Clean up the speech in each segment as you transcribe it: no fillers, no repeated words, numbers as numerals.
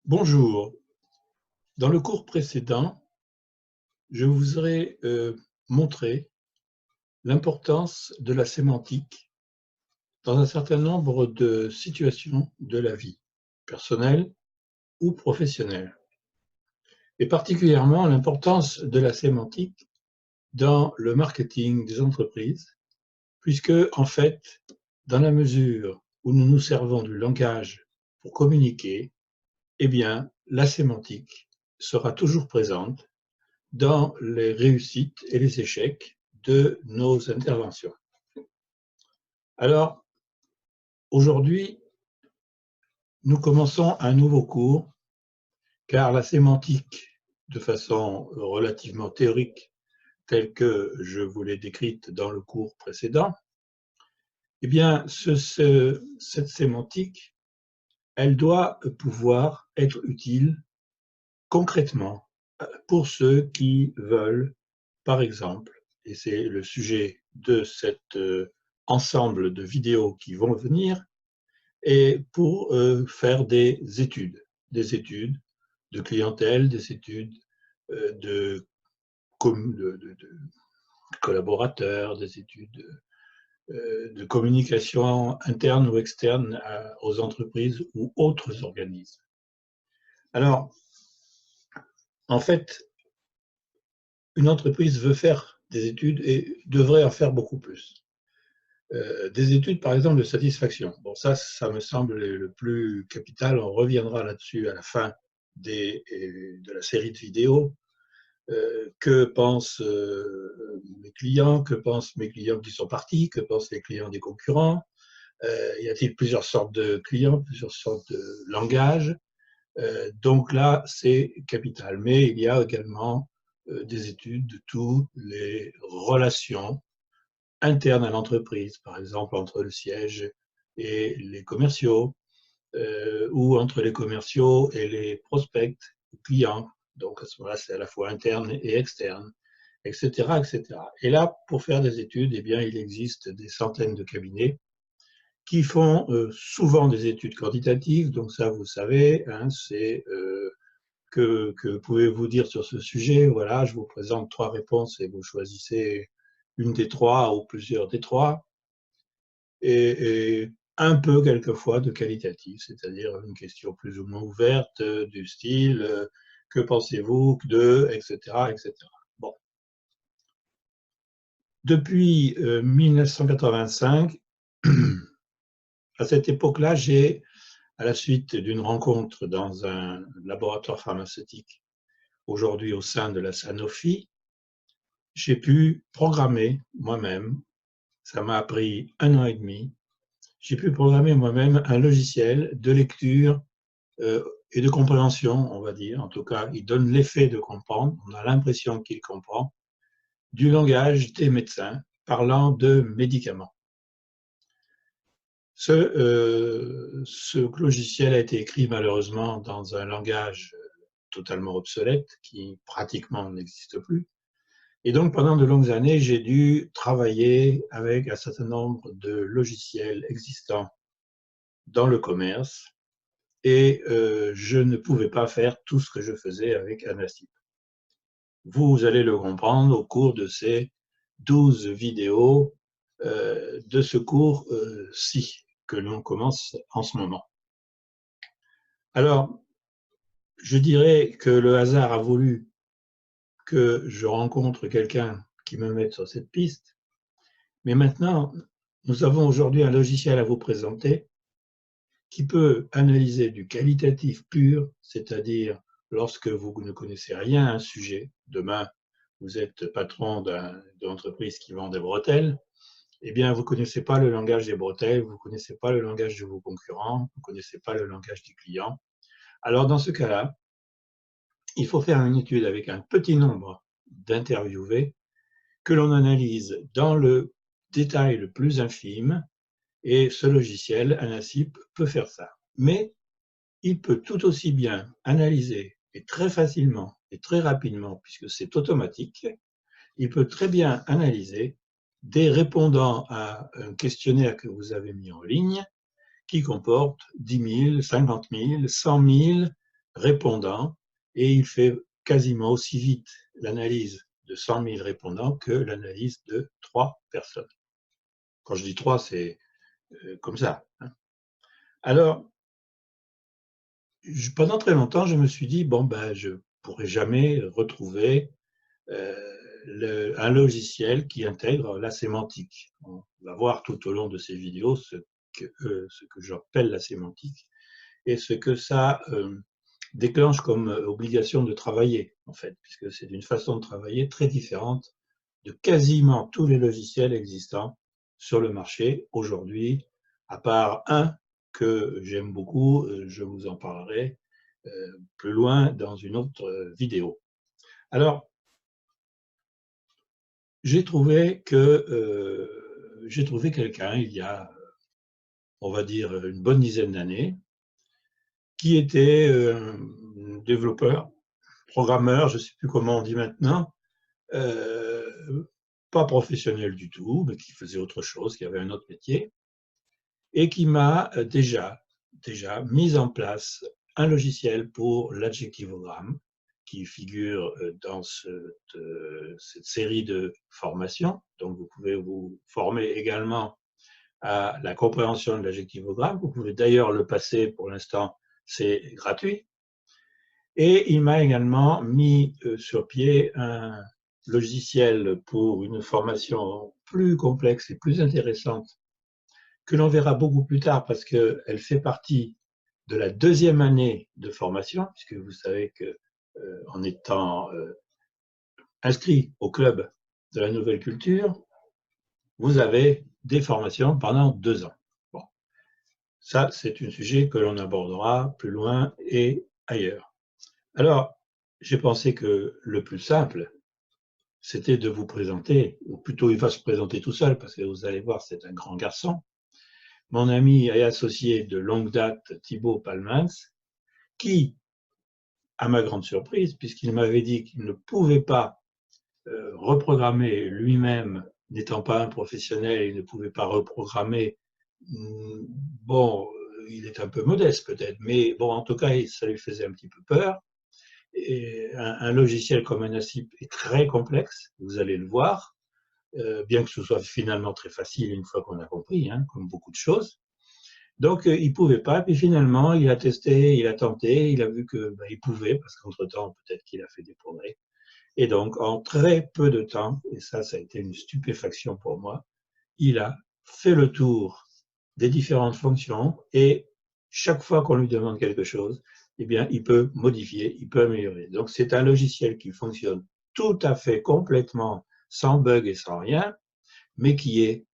Bonjour. Dans le cours précédent, je vous aurais montré l'importance de la sémantique dans un certain nombre de situations de la vie, personnelle ou professionnelle, et particulièrement l'importance de la sémantique dans le marketing des entreprises, puisque, en fait, dans la mesure où nous nous servons du langage pour communiquer, eh bien, la sémantique sera toujours présente dans les réussites et les échecs de nos interventions. Alors, aujourd'hui, nous commençons un nouveau cours, car la sémantique, de façon relativement théorique, telle que je vous l'ai décrite dans le cours précédent, eh bien, cette sémantique, elle doit pouvoir être utile concrètement pour ceux qui veulent, par exemple, et c'est le sujet de cet ensemble de vidéos qui vont venir, et pour faire des études de clientèle, des études de, de collaborateurs, des études de communication interne ou externe aux entreprises ou autres organismes. Alors, en fait, une entreprise veut faire des études et devrait en faire beaucoup plus. Des études, par exemple, de satisfaction. Bon, ça me semble le plus capital. On reviendra là-dessus à la fin de la série de vidéos. Que pensent mes clients? Que pensent mes clients qui sont partis? Que pensent les clients des concurrents? Y a-t-il plusieurs sortes de clients, plusieurs sortes de langages? Donc là, c'est capital. Mais il y a également des études de toutes les relations internes à l'entreprise, par exemple entre le siège et les commerciaux, ou entre les commerciaux et les prospects, les clients. Donc à ce moment-là, c'est à la fois interne et externe, etc., etc. Et là, pour faire des études, eh bien, il existe des centaines de cabinets qui font souvent des études quantitatives. Donc ça, vous savez, hein, c'est que pouvez-vous dire sur ce sujet? Voilà, je vous présente 3 réponses et vous choisissez une des 3 ou plusieurs des 3. Et un peu quelquefois de qualitatif, c'est-à-dire une question plus ou moins ouverte du style que pensez-vous de, etc., etc. Bon. Depuis 1985, à cette époque-là, j'ai, à la suite d'une rencontre dans un laboratoire pharmaceutique, aujourd'hui au sein de la Sanofi, j'ai pu programmer moi-même, ça m'a pris 1 an et demi, j'ai pu programmer moi-même un logiciel de lecture et de compréhension, on va dire. En tout cas, il donne l'effet de comprendre, on a l'impression qu'il comprend, du langage des médecins parlant de médicaments. Ce logiciel a été écrit malheureusement dans un langage totalement obsolète qui pratiquement n'existe plus. Et donc, pendant de longues années, j'ai dû travailler avec un certain nombre de logiciels existants dans le commerce et je ne pouvais pas faire tout ce que je faisais avec Anacip. Vous allez le comprendre au cours de ces 12 vidéos de ce cours-ci que l'on commence en ce moment. Alors, je dirais que le hasard a voulu que je rencontre quelqu'un qui me mette sur cette piste, mais maintenant, nous avons aujourd'hui un logiciel à vous présenter qui peut analyser du qualitatif pur, c'est-à-dire lorsque vous ne connaissez rien à un sujet, demain vous êtes patron d'une entreprise qui vend des bretelles, eh bien vous ne connaissez pas le langage des bretelles, vous ne connaissez pas le langage de vos concurrents, vous ne connaissez pas le langage du client. Alors dans ce cas-là, il faut faire une étude avec un petit nombre d'interviewés que l'on analyse dans le détail le plus infime, et ce logiciel, Anacip, peut faire ça. Mais il peut tout aussi bien analyser, et très facilement et très rapidement, puisque c'est automatique, il peut très bien analyser des répondants à un questionnaire que vous avez mis en ligne qui comporte 10 000, 50 000, 100 000 répondants et il fait quasiment aussi vite l'analyse de 100 000 répondants que l'analyse de 3 personnes. Quand je dis 3, c'est comme ça. Alors, pendant très longtemps, je me suis dit, bon, ben, je ne pourrai jamais retrouver un logiciel qui intègre la sémantique. On va voir tout au long de ces vidéos ce que j'appelle la sémantique et ce que ça déclenche comme obligation de travailler, en fait, puisque c'est une façon de travailler très différente de quasiment tous les logiciels existants sur le marché aujourd'hui, à part un que j'aime beaucoup, je vous en parlerai plus loin dans une autre vidéo. Alors, j'ai trouvé quelqu'un il y a, on va dire, une bonne dizaine d'années, qui était développeur, programmeur, je ne sais plus comment on dit maintenant, pas professionnel du tout, mais qui faisait autre chose, qui avait un autre métier, et qui m'a déjà mis en place un logiciel pour l'adjectivogramme qui figure dans cette série de formations. Donc, vous pouvez vous former également à la compréhension de l'adjectivogramme. Vous pouvez d'ailleurs le passer, pour l'instant, c'est gratuit. Et il m'a également mis sur pied un logiciel pour une formation plus complexe et plus intéressante que l'on verra beaucoup plus tard parce qu'elle fait partie de la deuxième année de formation, puisque vous savez que en étant inscrit au club de la nouvelle culture, vous avez des formations pendant 2 ans. Bon. Ça, c'est un sujet que l'on abordera plus loin et ailleurs. Alors, j'ai pensé que le plus simple, c'était de vous présenter, ou plutôt il va se présenter tout seul, parce que vous allez voir, c'est un grand garçon, mon ami et associé de longue date, Thibaut Palmans, qui, à ma grande surprise, puisqu'il m'avait dit qu'il ne pouvait pas reprogrammer lui-même, n'étant pas un professionnel, il ne pouvait pas reprogrammer. Bon, il est un peu modeste peut-être, mais bon, en tout cas, ça lui faisait un petit peu peur. Et un logiciel comme ANASIP est très complexe, vous allez le voir, bien que ce soit finalement très facile une fois qu'on a compris, hein, comme beaucoup de choses. Donc, il ne pouvait pas, puis finalement, il a testé, il a tenté, il a vu qu'il pouvait, parce qu'entre-temps, peut-être qu'il a fait des progrès. Et donc, en très peu de temps, et ça a été une stupéfaction pour moi, il a fait le tour des différentes fonctions et chaque fois qu'on lui demande quelque chose, eh bien, il peut modifier, il peut améliorer. Donc, c'est un logiciel qui fonctionne tout à fait complètement sans bug et sans rien, mais qui est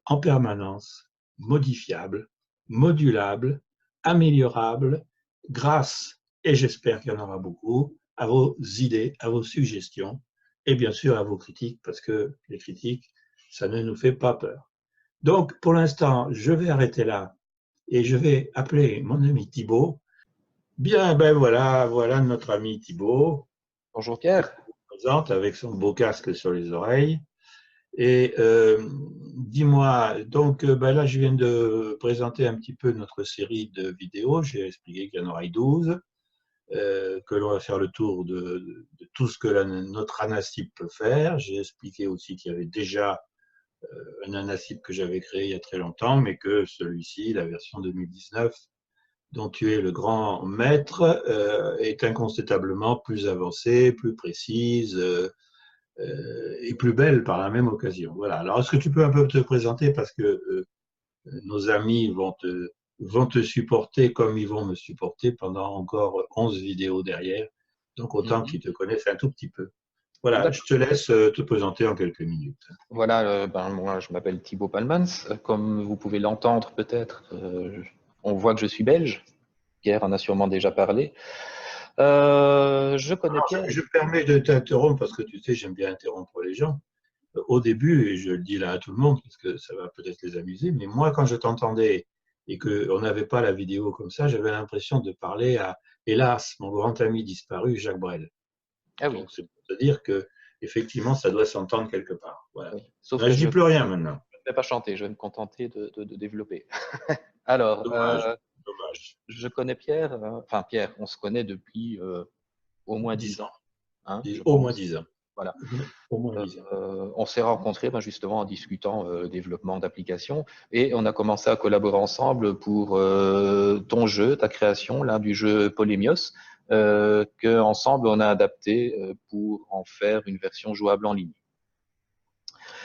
en permanence modifiable, modulable, améliorable grâce, et j'espère qu'il y en aura beaucoup, à vos idées, à vos suggestions et bien sûr à vos critiques, parce que les critiques, ça ne nous fait pas peur. Donc, pour l'instant, je vais arrêter là et je vais appeler mon ami Thibaut. Bien, ben voilà notre ami Thibaut. Bonjour Pierre. Présente avec son beau casque sur les oreilles. Et dis-moi, donc ben là, je viens de présenter un petit peu notre série de vidéos. J'ai expliqué qu'il y en aura 12, que l'on va faire le tour de tout ce que notre ANASIP peut faire. J'ai expliqué aussi qu'il y avait déjà un ANASIP que j'avais créé il y a très longtemps, mais que celui-ci, la version 2019, dont tu es le grand maître, est incontestablement plus avancée, plus précise et plus belle par la même occasion. Voilà. Alors, est-ce que tu peux un peu te présenter parce que nos amis vont te supporter comme ils vont me supporter pendant encore 11 vidéos derrière. Donc, autant qu'ils te connaissent un tout petit peu. Voilà, je te laisse te présenter en quelques minutes. Voilà, moi je m'appelle Thibaut Palmans. Comme vous pouvez l'entendre peut-être, on voit que je suis belge. Pierre en a sûrement déjà parlé. Je connais Alors, Pierre. je me permets de t'interrompre parce que tu sais, j'aime bien interrompre les gens. Au début, et je le dis là à tout le monde parce que ça va peut-être les amuser, mais moi, quand je t'entendais et qu'on n'avait pas la vidéo comme ça, j'avais l'impression de parler à, hélas, mon grand ami disparu, Jacques Brel. Ah oui, Donc, c'est pour te dire que effectivement, ça doit s'entendre quelque part. Voilà. oui. Sauf Là, que je dis plus rien maintenant. je ne vais pas chanter, je vais me contenter de développer. Alors, Dommage, dommage. je connais Pierre, enfin Pierre, on se connaît depuis au moins 10 ans, hein, je Au moins pense. 10 ans. Voilà. Au moins 10 ans. On s'est rencontrés justement en discutant développement d'applications et on a commencé à collaborer ensemble pour ton jeu, ta création, là, du jeu Polémios, que ensemble on a adapté pour en faire une version jouable en ligne.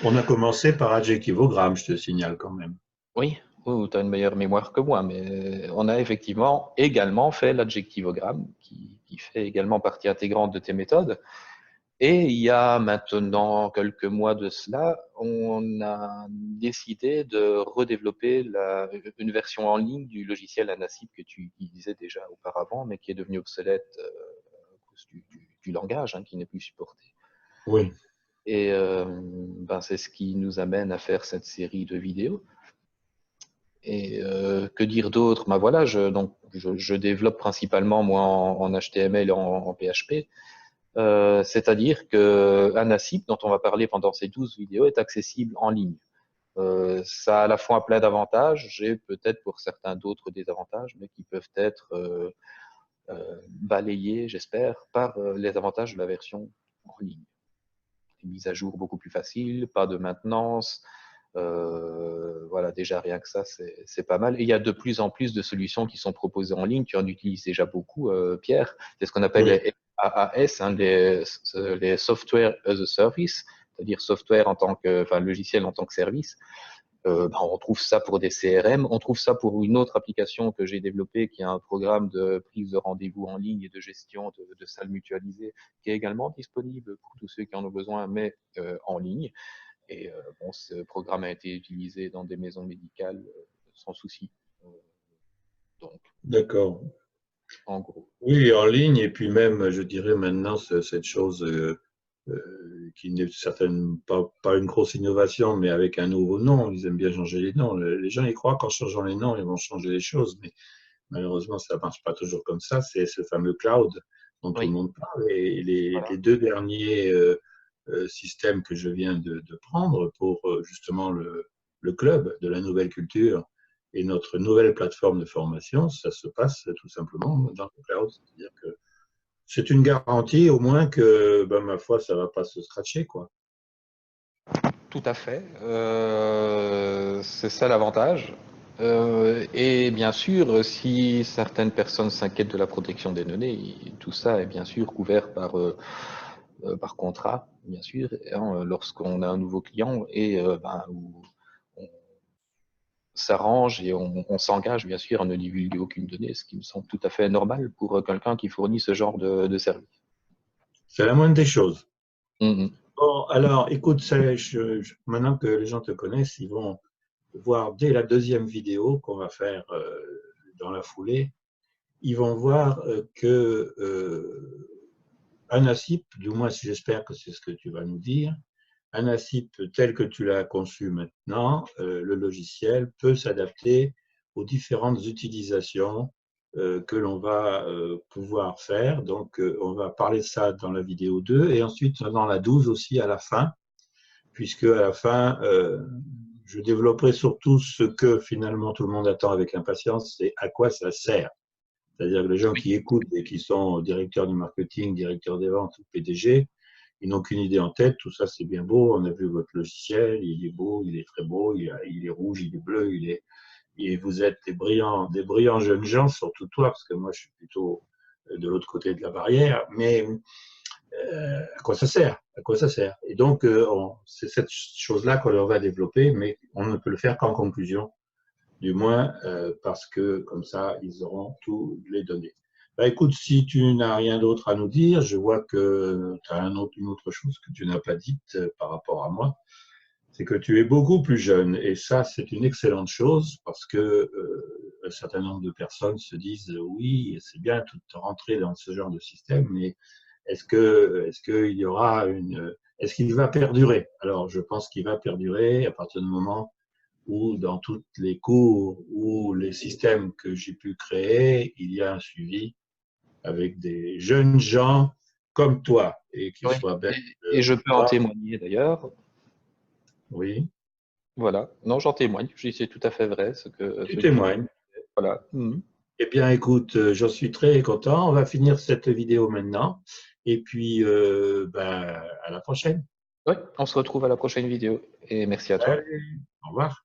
On a commencé par adjectivogramme, je te signale quand même. Oui, tu as une meilleure mémoire que moi, mais on a effectivement également fait l'adjectivogramme qui fait également partie intégrante de tes méthodes. Et il y a maintenant quelques mois de cela, on a décidé de redévelopper une version en ligne du logiciel Anasip que tu utilisais déjà auparavant, mais qui est devenu obsolète à cause du langage, hein, qui n'est plus supporté. Oui. Et c'est ce qui nous amène à faire cette série de vidéos. Et que dire d'autre? Voilà, je développe principalement moi en HTML et en PHP. C'est-à-dire que Anasip, dont on va parler pendant ces 12 vidéos, est accessible en ligne. Ça a à la fois plein d'avantages et peut-être pour certains d'autres désavantages, mais qui peuvent être balayés, j'espère, par les avantages de la version en ligne. Une mise à jour beaucoup plus facile, pas de maintenance. Voilà, déjà rien que ça, c'est pas mal. Et il y a de plus en plus de solutions qui sont proposées en ligne. Tu en utilises déjà beaucoup, Pierre. C'est ce qu'on appelle les SaaS, hein, les Software as a Service, c'est-à-dire software en tant que, enfin, logiciel en tant que service. On trouve ça pour des CRM, on trouve ça pour une autre application que j'ai développée qui est un programme de prise de rendez-vous en ligne et de gestion de salles mutualisées qui est également disponible pour tous ceux qui en ont besoin, mais en ligne. Et ce programme a été utilisé dans des maisons médicales sans souci. D'accord. En gros. Oui, en ligne, et puis même, je dirais maintenant, cette chose qui n'est certainement pas une grosse innovation, mais avec un nouveau nom, ils aiment bien changer les noms. Les gens y croient qu'en changeant les noms, ils vont changer les choses, mais malheureusement, ça ne marche pas toujours comme ça. C'est ce fameux cloud dont tout le monde parle. Et les deux derniers systèmes que je viens de prendre pour justement le club de la nouvelle culture et notre nouvelle plateforme de formation, ça se passe tout simplement dans le cloud. C'est-à-dire que c'est une garantie au moins que, ma foi, ça ne va pas se scratcher, quoi. Tout à fait. C'est ça l'avantage. Et bien sûr, si certaines personnes s'inquiètent de la protection des données, tout ça est bien sûr couvert par contrat, bien sûr, hein, lorsqu'on a un nouveau client et où on s'arrange et on s'engage bien sûr à ne divulguer aucune donnée, ce qui me semble tout à fait normal pour quelqu'un qui fournit ce genre de service. C'est la moindre des choses. Mm-hmm. Bon, alors, écoute, maintenant que les gens te connaissent, ils vont voir dès la deuxième vidéo qu'on va faire dans la foulée, ils vont voir que Anasip, du moins j'espère que c'est ce que tu vas nous dire, Anasip tel que tu l'as conçu maintenant, le logiciel peut s'adapter aux différentes utilisations que l'on va pouvoir faire. Donc, on va parler de ça dans la vidéo 2 et ensuite dans la 12 aussi à la fin, puisque à la fin, je développerai surtout ce que finalement tout le monde attend avec impatience, c'est à quoi ça sert. C'est-à-dire que les gens qui écoutent et qui sont directeurs du marketing, directeurs des ventes ou PDG, ils n'ont qu'une idée en tête, tout ça c'est bien beau, on a vu votre logiciel, il est beau, il est très beau, il est rouge, il est bleu, et vous êtes des brillants jeunes gens, surtout toi, parce que moi je suis plutôt de l'autre côté de la barrière, mais à quoi ça sert? À quoi ça sert? Et donc, c'est cette chose-là qu'on va développer, mais on ne peut le faire qu'en conclusion, du moins parce que comme ça, ils auront toutes les données. Écoute, si tu n'as rien d'autre à nous dire, je vois que tu as une autre chose que tu n'as pas dite par rapport à moi, c'est que tu es beaucoup plus jeune. Et ça, c'est une excellente chose parce que un certain nombre de personnes se disent oui, c'est bien de rentrer dans ce genre de système, mais est-ce qu'il y aura est-ce qu'il va perdurer? Alors, je pense qu'il va perdurer à partir du moment où, dans tous les cours ou les systèmes que j'ai pu créer, il y a un suivi avec des jeunes gens comme toi et qu'ils soient belles. Et je peux en témoigner d'ailleurs. Oui. Voilà. Non, j'en témoigne. C'est tout à fait vrai. Tu témoignes. Voilà. Mmh. Eh bien, écoute, j'en suis très content. On va finir cette vidéo maintenant. Et puis, ben, à la prochaine. Oui, on se retrouve à la prochaine vidéo et merci à toi. Salut. Au revoir.